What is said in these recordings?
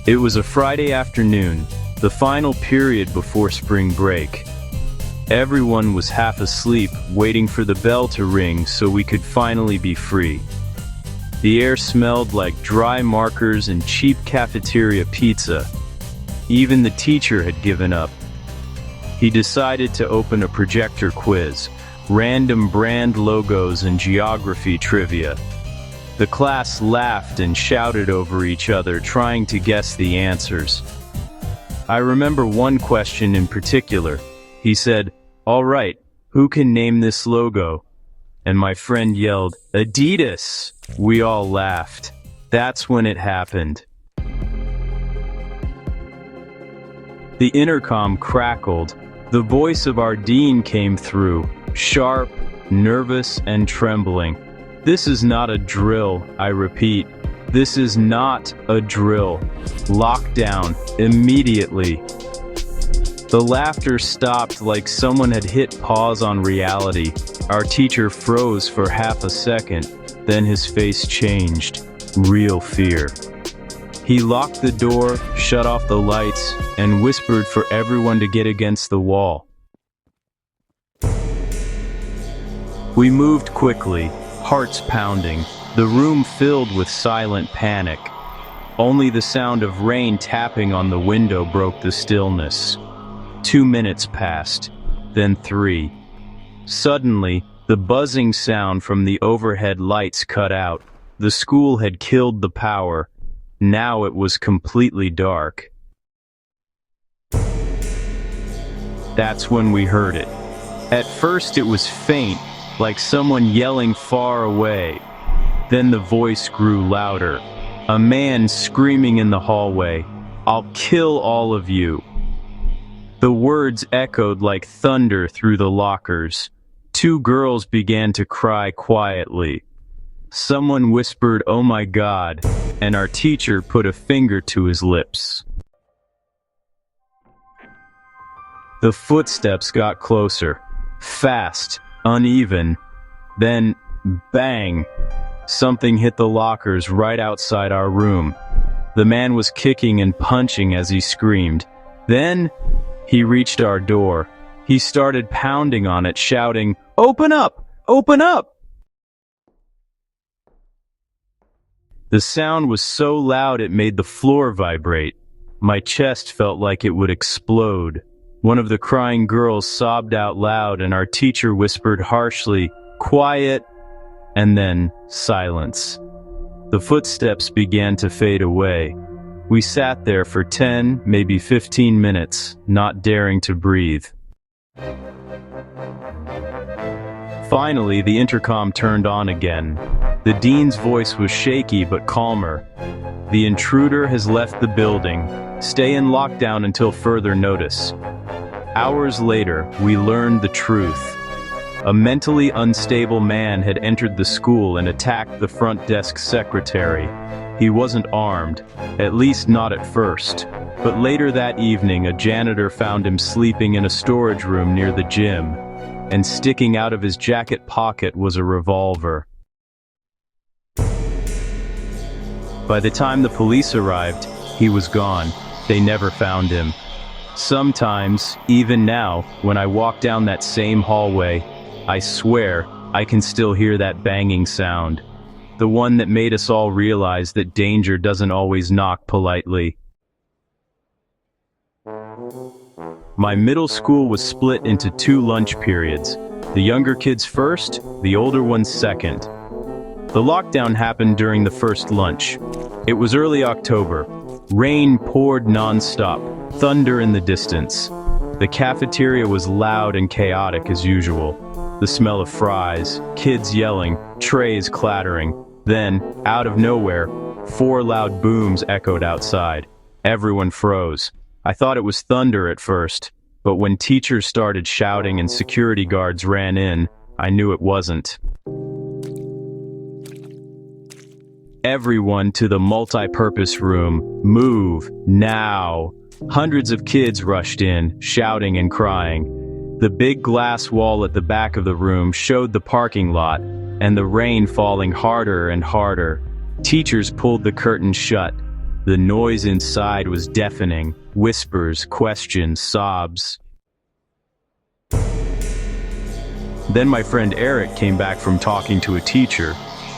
It was a Friday afternoon, the final period before spring break. Everyone was half asleep, waiting for the bell to ring so we could finally be free. The air smelled like dry markers and cheap cafeteria pizza. Even the teacher had given up. He decided to open a projector quiz, random brand logos and geography trivia. The class laughed and shouted over each other, trying to guess the answers. I remember one question in particular. He said, "All right, who can name this logo?" And my friend yelled, "Adidas!" We all laughed. That's when it happened. The intercom crackled. The voice of our dean came through, sharp, nervous, and trembling. "This is not a drill, I repeat. This is not a drill. Lockdown, immediately." The laughter stopped like someone had hit pause on reality. Our teacher froze for half a second, then his face changed. Real fear. He locked the door, shut off the lights, and whispered for everyone to get against the wall. We moved quickly, hearts pounding, the room filled with silent panic. Only the sound of rain tapping on the window broke the stillness. 2 minutes passed, then 3. Suddenly, the buzzing sound from the overhead lights cut out. The school had killed the power. Now it was completely dark. That's when we heard it. At first it was faint, like someone yelling far away. Then the voice grew louder. A man screaming in the hallway, "I'll kill all of you." The words echoed like thunder through the lockers. 2 girls began to cry quietly. Someone whispered, "Oh my God," and our teacher put a finger to his lips. The footsteps got closer, fast, uneven. Then, bang! Something hit the lockers right outside our room. The man was kicking and punching as he screamed. Then, he reached our door. He started pounding on it, shouting, "Open up! Open up!" The sound was so loud it made the floor vibrate. My chest felt like it would explode. One of the crying girls sobbed out loud, and our teacher whispered harshly, "Quiet," and then silence. The footsteps began to fade away. We sat there for 10, maybe 15 minutes, not daring to breathe. Finally, the intercom turned on again. The dean's voice was shaky but calmer. "The intruder has left the building. Stay in lockdown until further notice." Hours later, we learned the truth. A mentally unstable man had entered the school and attacked the front desk secretary. He wasn't armed, at least not at first. But later that evening, a janitor found him sleeping in a storage room near the gym, and sticking out of his jacket pocket was a revolver. By the time the police arrived, he was gone. They never found him. Sometimes, even now, when I walk down that same hallway, I swear I can still hear that banging sound. The one that made us all realize that danger doesn't always knock politely. My middle school was split into 2 lunch periods. The younger kids first, the older ones second. The lockdown happened during the first lunch. It was early October. Rain poured non-stop, thunder in the distance. The cafeteria was loud and chaotic as usual. The smell of fries, kids yelling, trays clattering. Then, out of nowhere, 4 loud booms echoed outside. Everyone froze. I thought it was thunder at first, but when teachers started shouting and security guards ran in, I knew it wasn't. "Everyone to the multi-purpose room. Move, now." Hundreds of kids rushed in, shouting and crying. The big glass wall at the back of the room showed the parking lot, and the rain falling harder and harder. Teachers pulled the curtain shut. The noise inside was deafening. Whispers, questions, sobs. Then my friend Eric came back from talking to a teacher.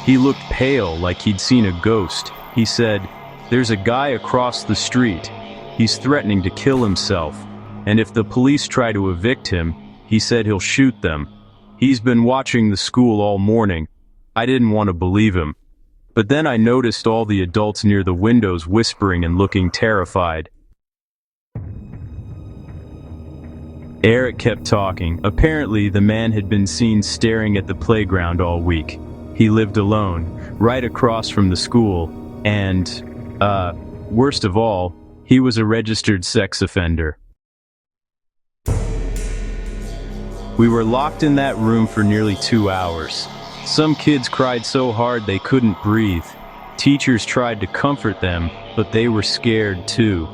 He looked pale, like he'd seen a ghost. He said, "There's a guy across the street. He's threatening to kill himself. And if the police try to evict him, he said he'll shoot them. He's been watching the school all morning." I didn't want to believe him. But then I noticed all the adults near the windows whispering and looking terrified. Eric kept talking. Apparently, the man had been seen staring at the playground all week. He lived alone, right across from the school, and, worst of all, he was a registered sex offender. We were locked in that room for nearly 2 hours. Some kids cried so hard they couldn't breathe. Teachers tried to comfort them, but they were scared too.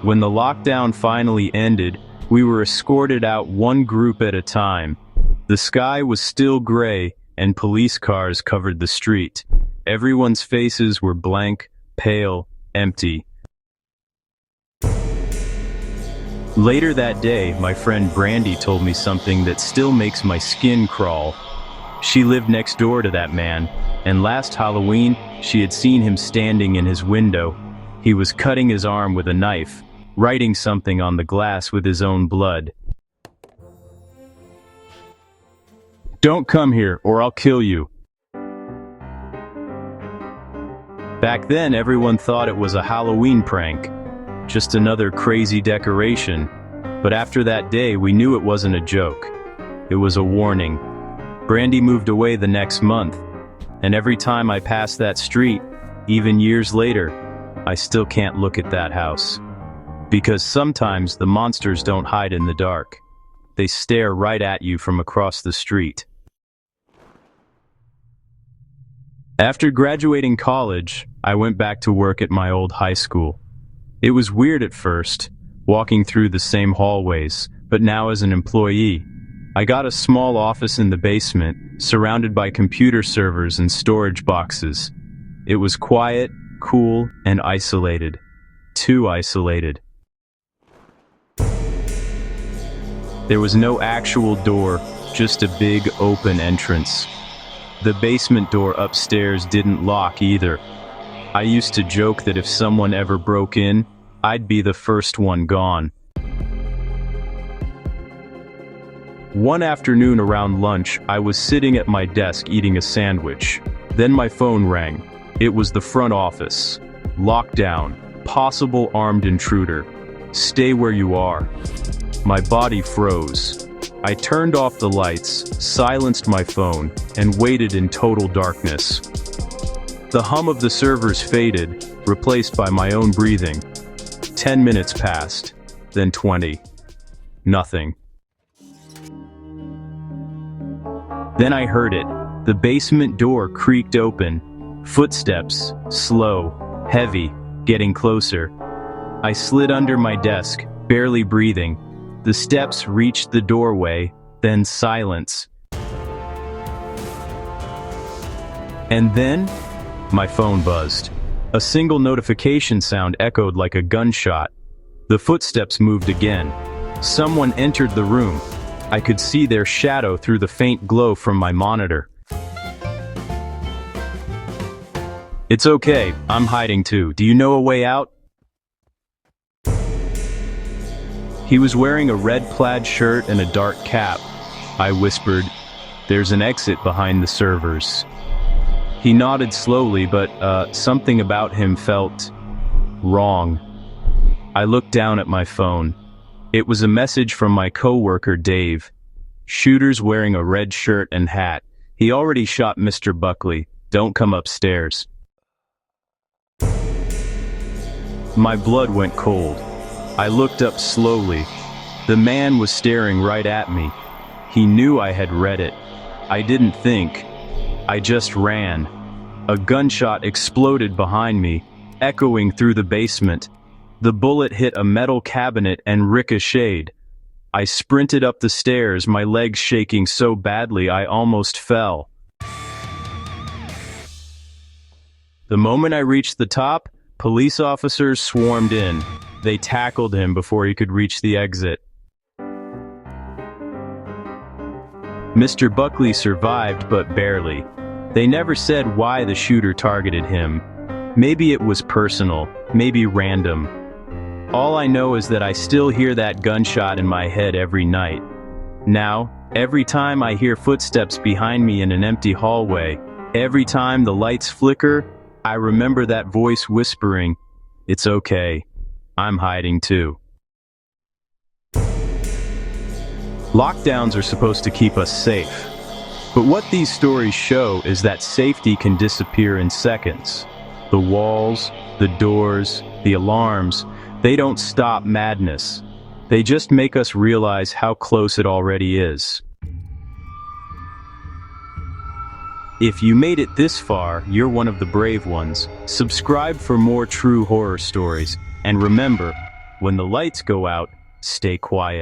When the lockdown finally ended, we were escorted out one group at a time. The sky was still gray, and police cars covered the street. Everyone's faces were blank, pale, empty. Later that day, my friend Brandy told me something that still makes my skin crawl. She lived next door to that man, and last Halloween, she had seen him standing in his window. He was cutting his arm with a knife, writing something on the glass with his own blood. "Don't come here, or I'll kill you." Back then, everyone thought it was a Halloween prank, just another crazy decoration. But after that day, we knew it wasn't a joke. It was a warning. Brandy moved away the next month, and every time I pass that street, even years later, I still can't look at that house. Because sometimes the monsters don't hide in the dark. They stare right at you from across the street. After graduating college, I went back to work at my old high school. It was weird at first, walking through the same hallways, but now as an employee, I got a small office in the basement, surrounded by computer servers and storage boxes. It was quiet, cool, and isolated. Too isolated. There was no actual door, just a big open entrance. The basement door upstairs didn't lock either. I used to joke that if someone ever broke in, I'd be the first one gone. One afternoon around lunch, I was sitting at my desk eating a sandwich. Then my phone rang. It was the front office. Lockdown. Possible armed intruder. Stay where you are. My body froze. I turned off the lights, silenced my phone, and waited in total darkness. The hum of the servers faded, replaced by my own breathing. 10 minutes passed, then 20. Nothing. Then I heard it. The basement door creaked open. Footsteps, slow, heavy, getting closer. I slid under my desk, barely breathing. The steps reached the doorway, then silence. And then, my phone buzzed. A single notification sound echoed like a gunshot. The footsteps moved again. Someone entered the room. I could see their shadow through the faint glow from my monitor. "It's okay, I'm hiding too. Do you know a way out?" He was wearing a red plaid shirt and a dark cap. I whispered, "There's an exit behind the servers." He nodded slowly, but something about him felt wrong. I looked down at my phone. It was a message from my coworker Dave. "Shooter's wearing a red shirt and hat. He already shot Mr. Buckley. Don't come upstairs." My blood went cold. I looked up slowly. The man was staring right at me. He knew I had read it. I didn't think. I just ran. A gunshot exploded behind me, echoing through the basement. The bullet hit a metal cabinet and ricocheted. I sprinted up the stairs, my legs shaking so badly I almost fell. The moment I reached the top, Police officers swarmed in. They tackled him before he could reach the exit. Mr. Buckley survived, but barely. They never said why the shooter targeted him. Maybe it was personal, maybe random. All I know is that I still hear that gunshot in my head every night. Now, every time I hear footsteps behind me in an empty hallway, every time the lights flicker, I remember that voice whispering, "It's okay. I'm hiding too." Lockdowns are supposed to keep us safe. But what these stories show is that safety can disappear in seconds. The walls, the doors, the alarms, they don't stop madness. They just make us realize how close it already is. If you made it this far, you're one of the brave ones. Subscribe for more true horror stories. And remember, when the lights go out, stay quiet.